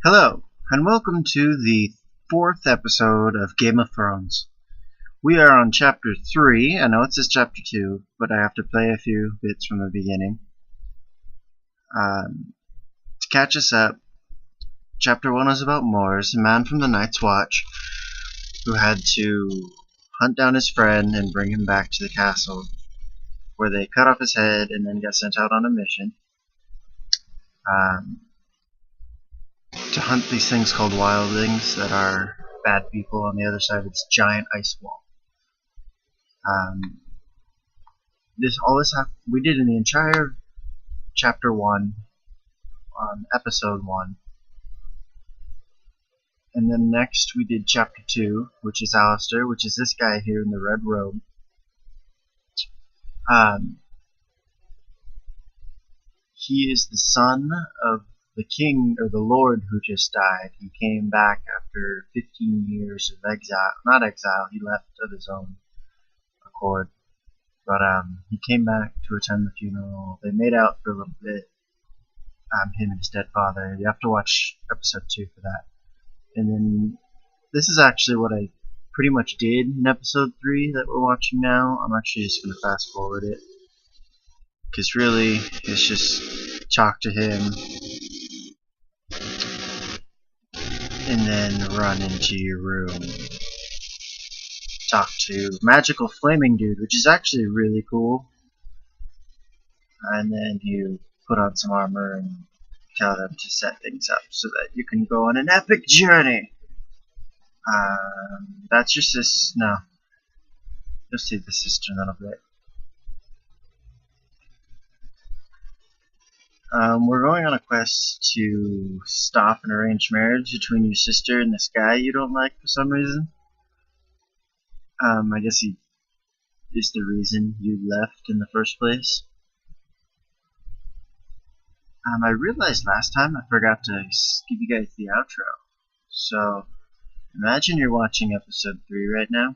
Hello, and welcome to the fourth episode of Game of Thrones. We are on Chapter 3. I know it says Chapter 2, but I have to play a few bits from the beginning. To catch us up, Chapter 1 is about Mors, a man from the Night's Watch, who had to hunt down his friend and bring him back to the castle, where they cut off his head and then got sent out on a mission. To hunt these things called wildlings that are bad people on the other side of this giant ice wall. We did in the entire chapter 1 on episode 1, and then next we did chapter 2, which is Alistair, which is this guy here in the red robe. He is the son of the king, or the lord, who just died. He came back after 15 years of exile. Not exile, he left of his own accord. But he came back to attend the funeral. They made out for a little bit, him and his dead father. You have to watch episode 2 for that. And then, this is actually what I pretty much did in episode 3 that we're watching now. I'm actually just going to fast forward it, because really, it's just talk to him, and then run into your room. Talk to Magical Flaming Dude, which is actually really cool. And then you put on some armor and tell them to set things up so that you can go on an epic journey. That's your sis. No. You'll see the sister in a little bit. We're going on a quest to stop an arranged marriage between your sister and this guy you don't like for some reason. I guess he is the reason you left in the first place. I realized last time I forgot to give you guys the outro. So, imagine you're watching episode 3 right now.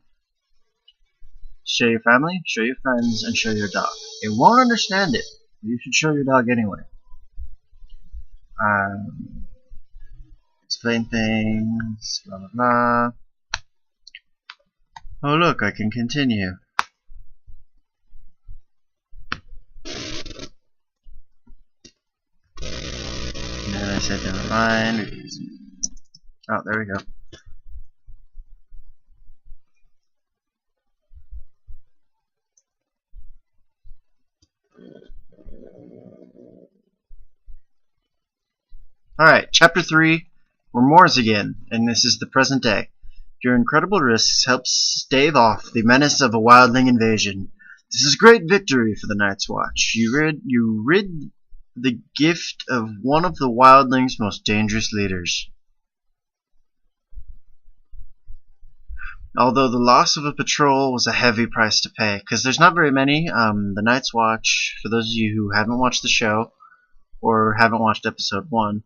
Show your family, show your friends, and show your dog. It won't understand it, but you should show your dog anyway. Explain things, blah blah blah. Oh look, I can continue. And then I said never mind. Oh, there we go. Alright, chapter 3, we're Mors again, and this is the present day. Your incredible risks help stave off the menace of a wildling invasion. This is a great victory for the Night's Watch. You rid the gift of one of the wildling's most dangerous leaders. Although the loss of a patrol was a heavy price to pay, because there's not very many. The Night's Watch, for those of you who haven't watched the show, or haven't watched episode 1,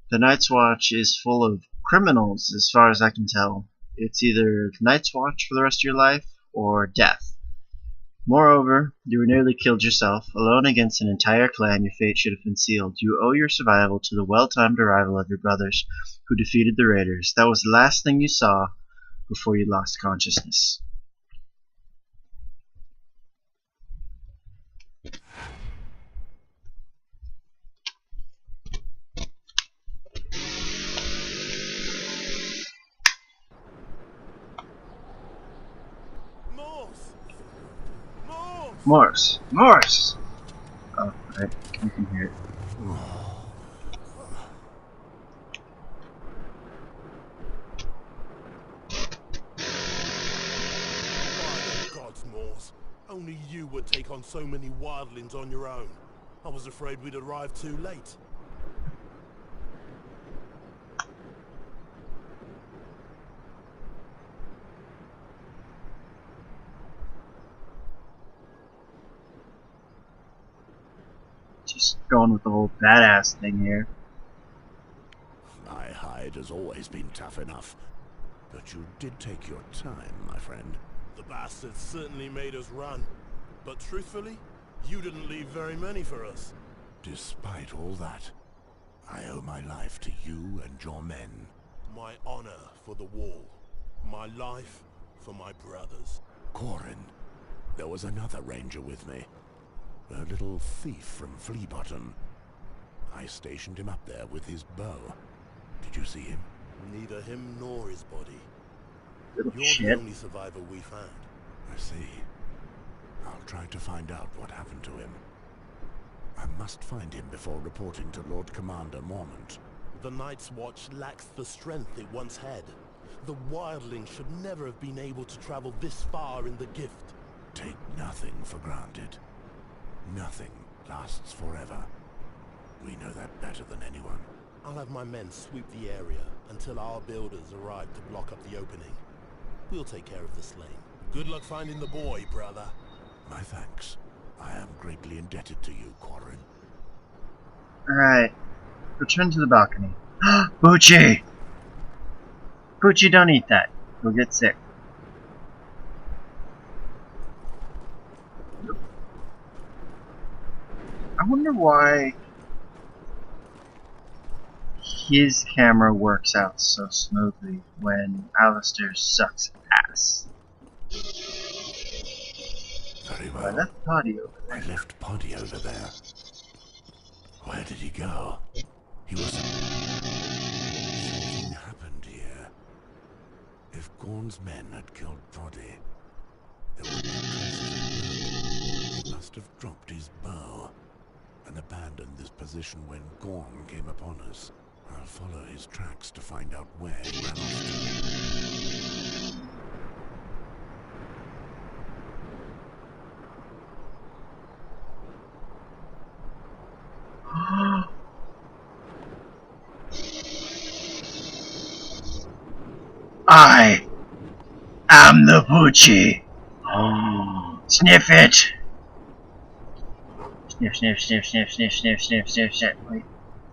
the Night's Watch is full of criminals, as far as I can tell. It's either Night's Watch for the rest of your life, or death. Moreover, you were nearly killed yourself. Alone against an entire clan, your fate should have been sealed. You owe your survival to the well-timed arrival of your brothers, who defeated the raiders. That was the last thing you saw before you lost consciousness. Mors! Mors! Oh, right. You can hear it. By the gods, Mors. Only you would take on so many wildlings on your own. I was afraid we'd arrive too late. Just going with the whole badass thing here. My hide has always been tough enough. But you did take your time, my friend. The bastards certainly made us run. But truthfully, you didn't leave very many for us. Despite all that, I owe my life to you and your men. My honor for the wall. My life for my brothers. Corin, there was another ranger with me. A little thief from Fleabottom. I stationed him up there with his bow. Did you see him? Neither him nor his body. Little You're shit. the only survivor we found. I see. I'll try to find out what happened to him. I must find him before reporting to Lord Commander Mormont. The Night's Watch lacks the strength it once had. The wildlings should never have been able to travel this far in the gift. Take nothing for granted. Nothing lasts forever. We know that better than anyone. I'll have my men sweep the area until our builders arrive to block up the opening. We'll take care of the slain. Good luck finding the boy, brother. My thanks. I am greatly indebted to you, Corin. Alright. Return to the balcony. Poochie! Poochie, don't eat that. You'll get sick. I wonder why his camera works out so smoothly when Alistair sucks ass. Very I well. left Potty over I there. left Poddy over there. Where did he go? He was... Something happened here. If Gorn's men had killed Poddy, there would be traces of blood. He must have dropped his bow and abandoned this position when Gorn came upon us. I'll follow his tracks to find out where he ran off to. I am the Poochie. Sniff it. Sniff, sniff, sniff, sniff, sniff, sniff, sniff, sniff, sniff. Wait.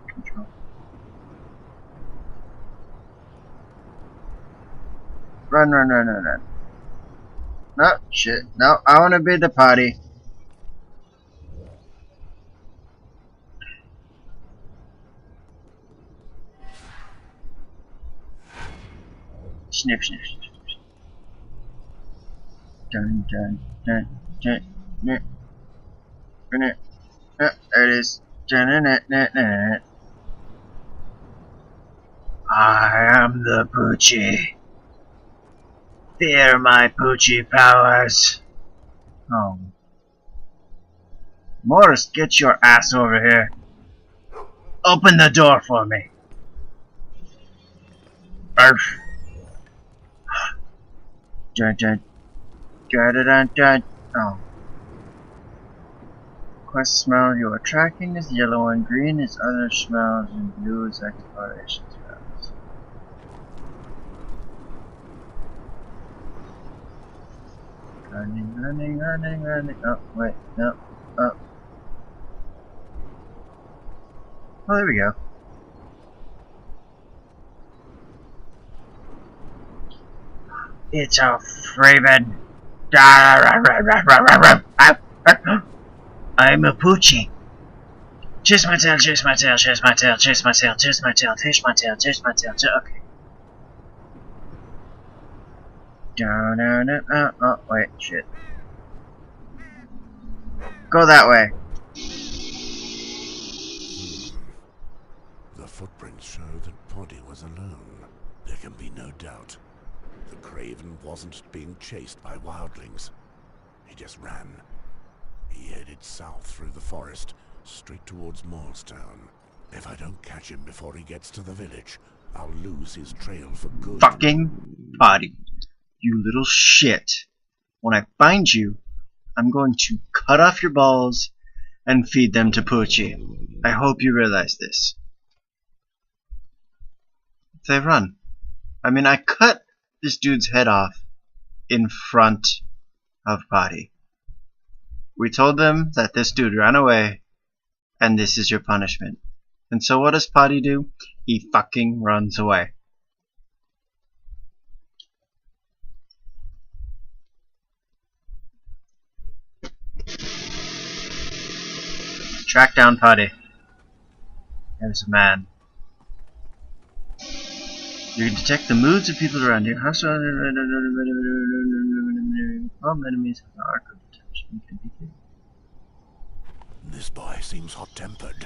Control. Run, run, run, run, run. No, shit. No, I want to be the potty. Sniff, sniff, sniff, sniff. Dun, dun, dun, dun, dun, dun, dun. There it is. Dun, dun, dun, dun, dun. I am the Poochie. Fear my Poochie powers. Oh. Morris, get your ass over here. Open the door for me. Arf. Dun dun. Dun dun dun dun. Oh. Quest smell you are tracking is yellow and green is other smells and blue is exploration smells. Running, running, running, running. Oh, wait, no. Oh. Oh, there we go. It's a Fraven. I'm a Poochie. Chase my tail, chase my tail, chase my tail, chase my tail, chase my tail, chase my tail, chase my tail. Okay. Oh, wait, shit. Go that way. The footprints show that Poddy was alone. There can be no doubt. The Craven wasn't being chased by wildlings. He just ran. He headed south through the forest, straight towards Morristown. If I don't catch him before he gets to the village, I'll lose his trail for good. Fucking Potty. You little shit. When I find you, I'm going to cut off your balls and feed them to Poochie. I hope you realize this. They run. I mean, I cut this dude's head off in front of Potty. We told them that this dude ran away, and this is your punishment. And so what does Potty do? He fucking runs away. Track down Potty. There's a man. You can detect the moods of people around you. Hostile enemies have an arc of detection can be killed. This boy seems hot-tempered.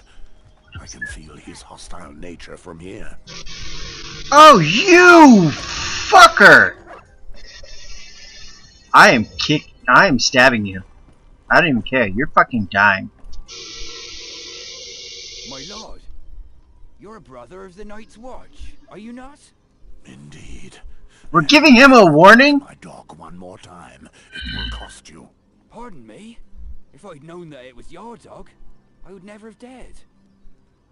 I can feel his hostile nature from here. Oh, you fucker! I am stabbing you. I don't even care. You're fucking dying. My lord, you're a brother of the Night's Watch, are you not? Indeed. We're giving him a warning? My dog one more time. It will cost you. Pardon me? If I'd known that it was your dog, I would never have dared.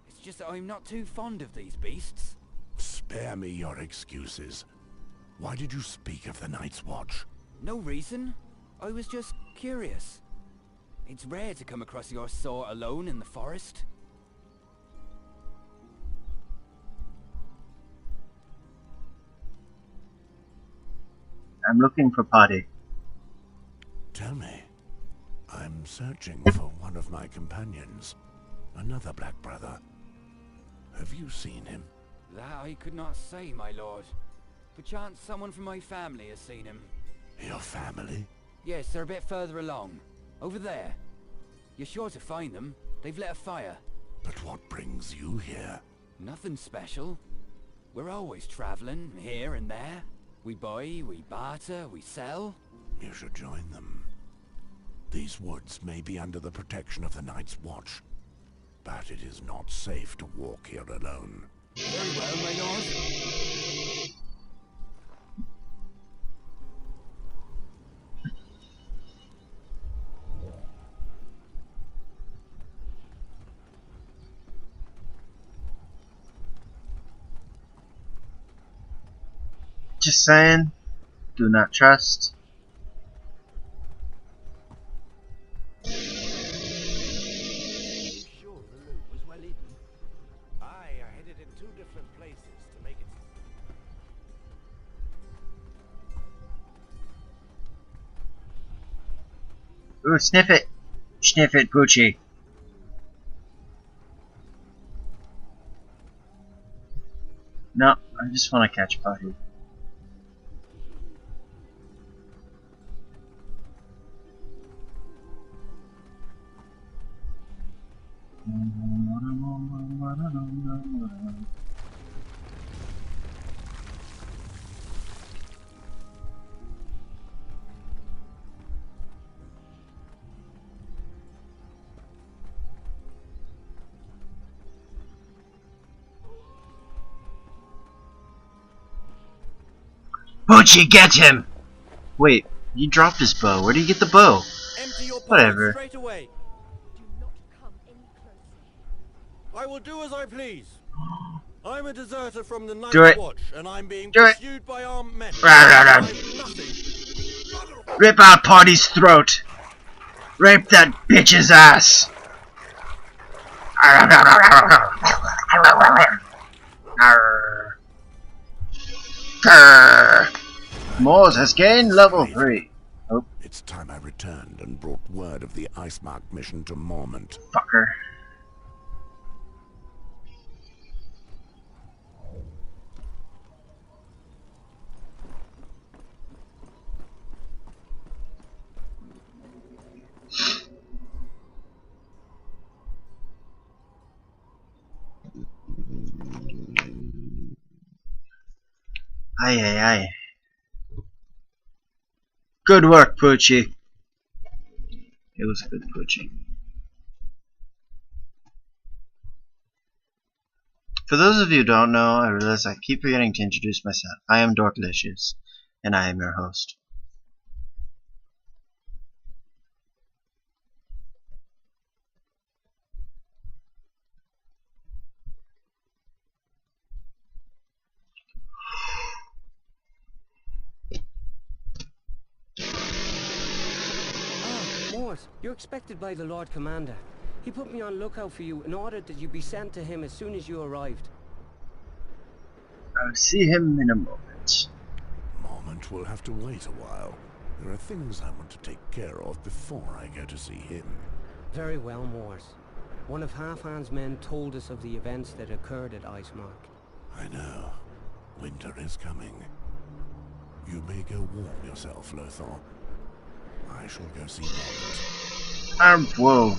It's just that I'm not too fond of these beasts. Spare me your excuses. Why did you speak of the Night's Watch? No reason. I was just curious. It's rare to come across your sort alone in the forest. I'm looking for Potty. Tell me. I'm searching for one of my companions. Another black brother. Have you seen him? That I could not say, my lord. Perchance someone from my family has seen him. Your family? Yes, they're a bit further along. Over there. You're sure to find them. They've lit a fire. But what brings you here? Nothing special. We're always traveling, here and there. We buy, we barter, we sell. You should join them. These woods may be under the protection of the Night's Watch, but it is not safe to walk here alone. Very well, my lord. Just saying. Do not trust. Sure the loot was well hidden? Aye, I hid it in 2 different places to make it... Ooh, sniff it. Sniff it, Poochie. No, I just want to catch Potty. Poochie, get him! Wait, he dropped his bow. Where did he get the bow? Empty your Whatever. pockets straight away. Do not come any closer. I will do as I please. I'm a deserter from the Do Night's it. Watch, and I'm being Do it. pursued by armed men. Rah, rah, rah. I've nothing. Rip out Potty's throat! Rape that bitch's ass! Arr. Grr. Moors has gained level 3. Oh, It's time I returned and brought word of the Ice Mark mission to Mormont. fucker. Aye, aye, aye. Good work, Poochie. It was good, Poochie. For those of you who don't know, I realize I keep forgetting to introduce myself. I am Dorklicious, and I am your host. Mort, you're expected by the Lord Commander. He put me on lookout for you and ordered that you be sent to him as soon as you arrived. I'll see him in a moment. Mormont will have to wait a while. There are things I want to take care of before I go to see him. Very well, Mort. One of Halfhand's men told us of the events that occurred at Icemark. I know. Winter is coming. You may go warm yourself, Lothar. I shall go see Robert. Whoa.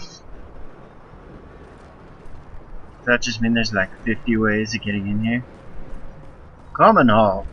Does that just mean there's like 50 ways of getting in here? Common Hall.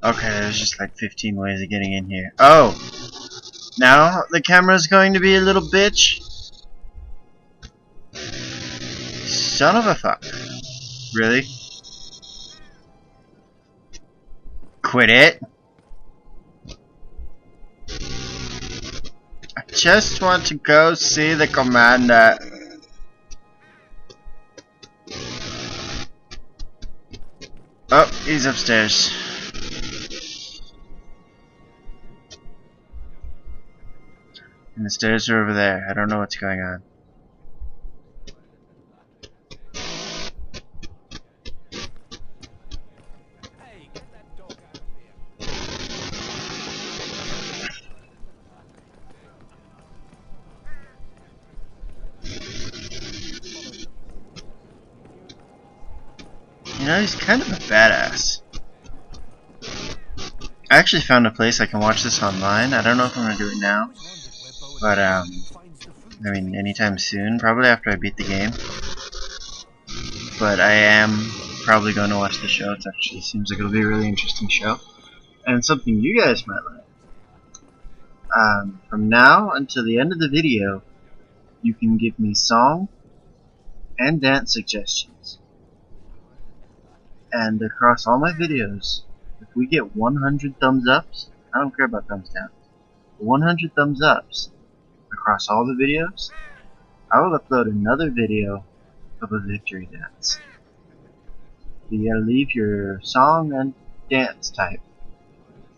Okay, there's just like 15 ways of getting in here. Oh! Now the camera's going to be a little bitch? Son of a fuck. Really? Quit it? I just want to go see the commander. Oh, he's upstairs. And the stairs are over there. I don't know what's going on. Hey, get that dog out of here. You know, he's kind of a badass. I actually found a place I can watch this online. I don't know if I'm gonna do it now, but I mean, anytime soon. Probably after I beat the game. But I am probably going to watch the show. It actually seems like it'll be a really interesting show, and something you guys might like. From now until the end of the video, you can give me song and dance suggestions. And across all my videos, if we get 100 thumbs ups, I don't care about thumbs down, 100 thumbs ups across all the videos, I will upload another video of a victory dance. You gotta leave your song and dance type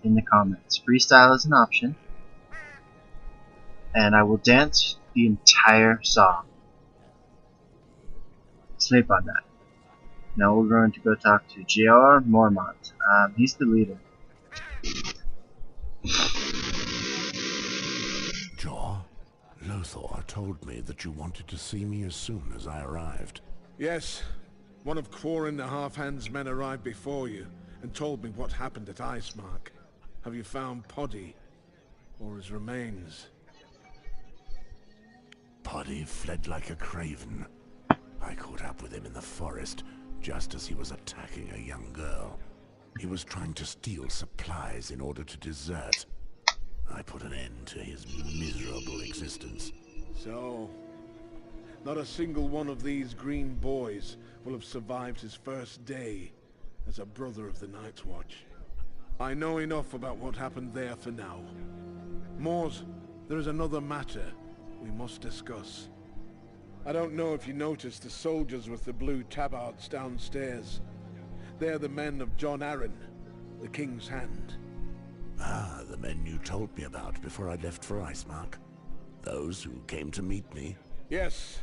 in the comments. Freestyle is an option, and I will dance the entire song. Sleep on that. Now we're going to go talk to J.R. Mormont. He's the leader. Jaw, Lothar told me that you wanted to see me as soon as I arrived. Yes. One of Quarren the Halfhand's men arrived before you and told me what happened at Icemark. Have you found Poddy? Or his remains? Poddy fled like a craven. I caught up with him in the forest, just as he was attacking a young girl. He was trying to steal supplies in order to desert. I put an end to his miserable existence. So, not a single one of these green boys will have survived his first day as a brother of the Night's Watch. I know enough about what happened there for now. Mors, there is another matter we must discuss. I don't know if you noticed the soldiers with the blue tabards downstairs. They're the men of Jon Arryn, the King's Hand. Ah, the men you told me about before I left for Icemark. Those who came to meet me. Yes.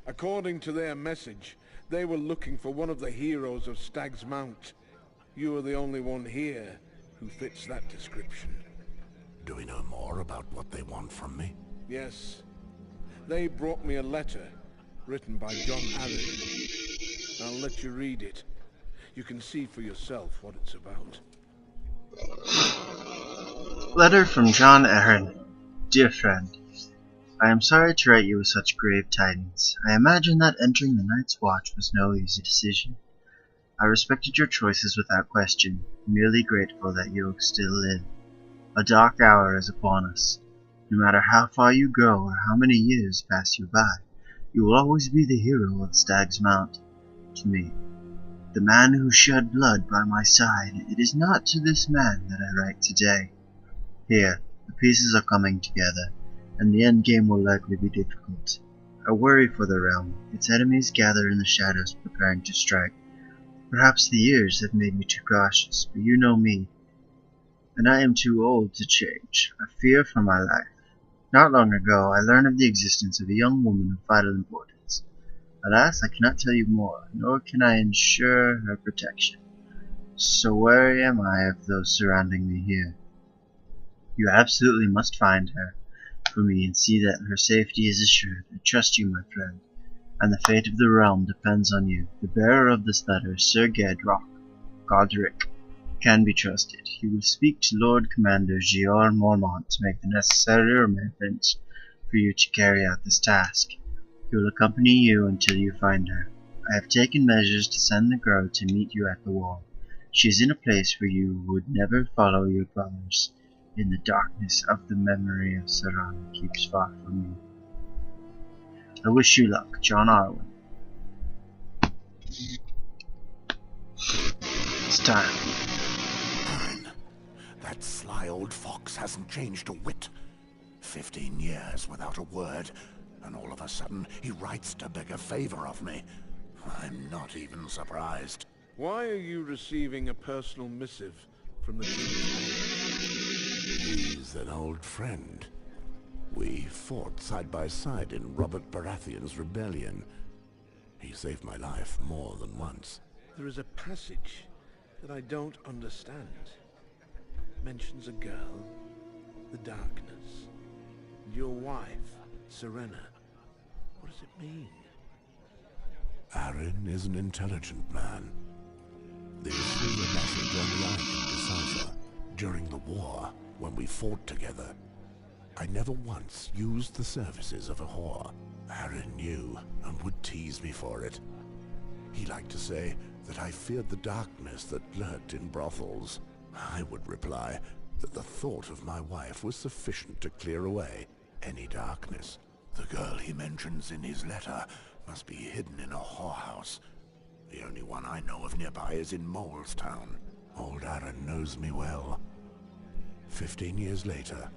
According to their message, they were looking for one of the heroes of Stag's Mount. You are the only one here who fits that description. Do we know more about what they want from me? Yes. They brought me a letter written by Jon Arryn. I'll let you read it. You can see for yourself what it's about. Letter from Jon Arryn. Dear friend, I am sorry to write you with such grave tidings. I imagine that entering the Night's Watch was no easy decision. I respected your choices without question, merely grateful that you still live. A dark hour is upon us. No matter how far you go or how many years pass you by, You will always be the hero of Stag's Mount to me, the man who shed blood by my side. It is not to this man that I write today. Here, the pieces are coming together, and the end game will likely be difficult. I worry for the realm. Its enemies gather in the shadows, preparing to strike. Perhaps the years have made me too cautious, but you know me, and I am too old to change. I fear for my life. Not long ago, I learned of the existence of a young woman of vital importance. Alas, I cannot tell you more, nor can I ensure her protection. So wary am I of those surrounding me here. You absolutely must find her for me and see that her safety is assured. I trust you, my friend, and the fate of the realm depends on you. The bearer of this letter, Sir Godric, can be trusted. He will speak to Lord Commander Gior Mormont to make the necessary arrangements for you to carry out this task. He will accompany you until you find her. I have taken measures to send the girl to meet you at the wall. She is in a place where you would never follow your brothers. In the darkness of the memory of Serana keeps far from you. I wish you luck, John Arwen. It's time. Aaron, that sly old fox hasn't changed a whit. 15 years without a word, and all of a sudden he writes to beg a favor of me. I'm not even surprised. Why are you receiving a personal missive from the King's? He's an old friend. We fought side by side in Robert Baratheon's rebellion. He saved my life more than once. There is a passage that I don't understand. Mentions a girl, the darkness, and your wife, Serena. What does it mean? Aaron is an intelligent man. This was a message on line in Decipher. During the war, when we fought together, I never once used the services of a whore. Aaron knew and would tease me for it. He liked to say that I feared the darkness that lurked in brothels. I would reply that the thought of my wife was sufficient to clear away any darkness. The girl he mentions in his letter must be hidden in a whorehouse. The only one I know of nearby is in Molestown. Old Aaron knows me well. 15 years later,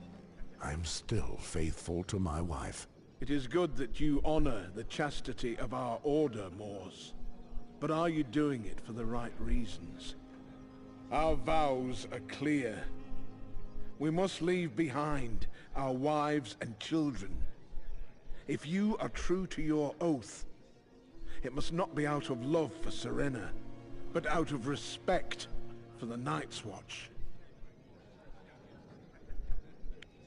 I'm still faithful to my wife. It is good that you honor the chastity of our order, Moors. But are you doing it for the right reasons? Our vows are clear. We must leave behind our wives and children. If you are true to your oath, it must not be out of love for Serena, but out of respect for the Night's Watch.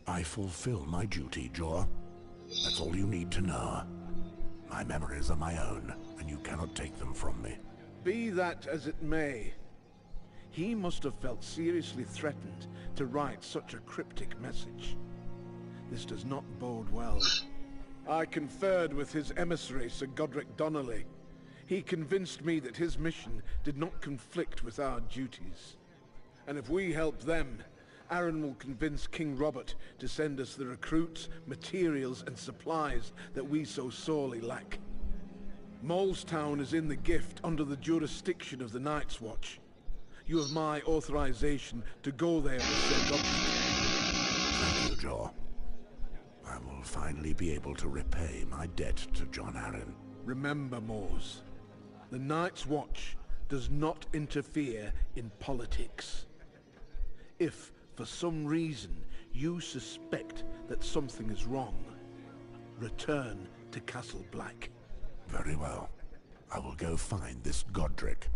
I fulfill my duty, Jor. That's all you need to know. My memories are my own, and you cannot take them from me. Be that as it may, he must have felt seriously threatened to write such a cryptic message. This does not bode well. I conferred with his emissary, Sir Godric Donnelly. He convinced me that his mission did not conflict with our duties. And if we help them, Aaron will convince King Robert to send us the recruits, materials, and supplies that we so sorely lack. Molestown is in the gift under the jurisdiction of the Night's Watch. You have my authorization to go there with Sir Godric. Thank you, Jor. I will finally be able to repay my debt to John Aaron. Remember, Moors, the Night's Watch does not interfere in politics. If, for some reason, you suspect that something is wrong, return to Castle Black. Very well. I will go find this Godric.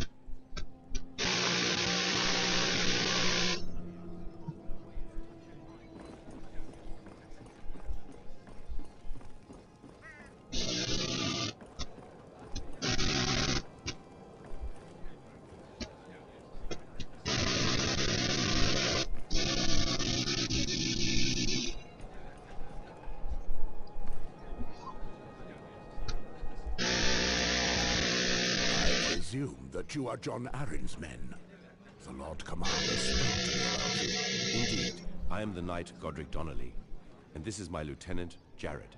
That you are John Aaron's men. The Lord Commander spoke to me about you. Indeed, I am the Knight Godric Donnelly, and this is my lieutenant, Jared.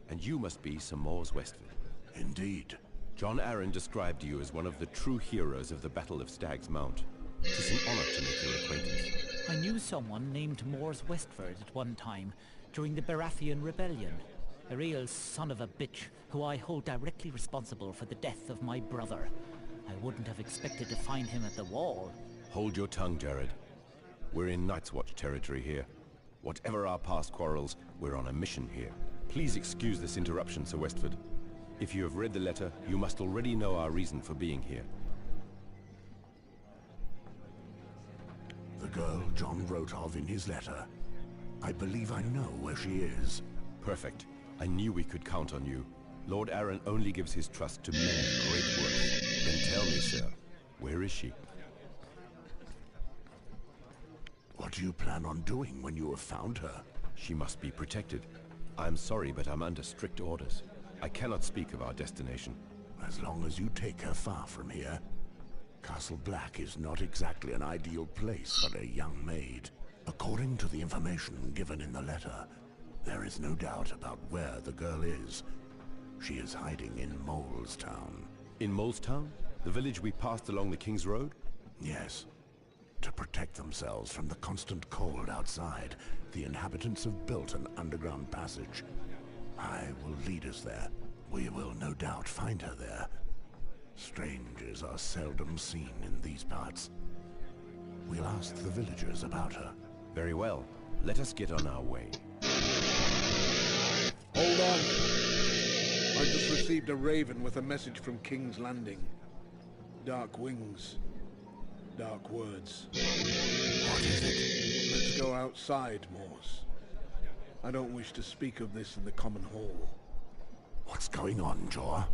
And you must be Sir Mors Westford. Indeed. John Arryn described you as one of the true heroes of the Battle of Stag's Mount. It is an honor to make your acquaintance. I knew someone named Mors Westford at one time, during the Baratheon Rebellion. A real son of a bitch, who I hold directly responsible for the death of my brother. I wouldn't have expected to find him at the wall. Hold your tongue, Jared. We're in Night's Watch territory here. Whatever our past quarrels, we're on a mission here. Please excuse this interruption, Sir Westford. If you have read the letter, you must already know our reason for being here. The girl John wrote of in his letter. I believe I know where she is. Perfect. I knew we could count on you. Lord Arryn only gives his trust to men of great worth. Then tell me, sir, where is she? What do you plan on doing when you have found her? She must be protected. I'm sorry, but I'm under strict orders. I cannot speak of our destination. As long as you take her far from here. Castle Black is not exactly an ideal place for a young maid. According to the information given in the letter, there is no doubt about where the girl is. She is hiding in Molestown. In Molestown? The village we passed along the King's Road? Yes. To protect themselves from the constant cold outside, the inhabitants have built an underground passage. I will lead us there. We will no doubt find her there. Strangers are seldom seen in these parts. We'll ask the villagers about her. Very well. Let us get on our way. Hold on. I just received a raven with a message from King's Landing. Dark wings. Dark words. What is it? Let's go outside, Mors. I don't wish to speak of this in the common hall. What's going on, Jor?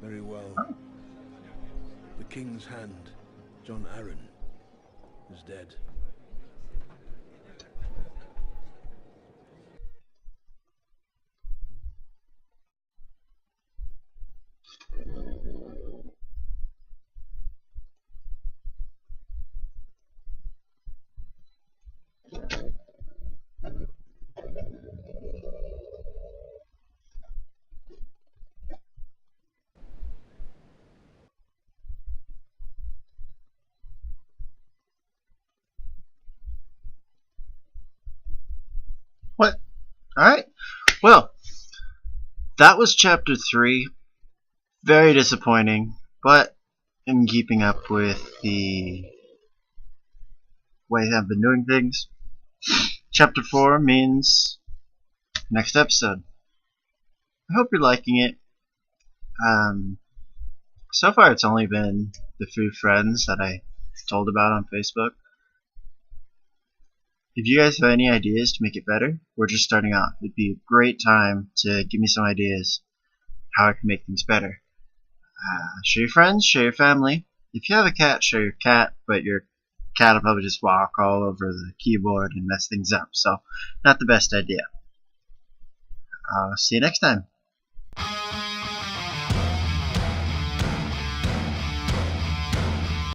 Very well. The King's Hand, John Arryn, is dead. What? Alright. Well, that was chapter 3. Very disappointing, but in keeping up with the way I've been doing things. Chapter 4 means next episode. I hope you're liking it. So far it's only been the few friends that I told about on Facebook. If you guys have any ideas to make it better, we're just starting out. It'd be a great time to give me some ideas how I can make things better. Share your friends, share your family. If you have a cat, share your cat, but your cat will probably just walk all over the keyboard and mess things up, so not the best idea. See you next time.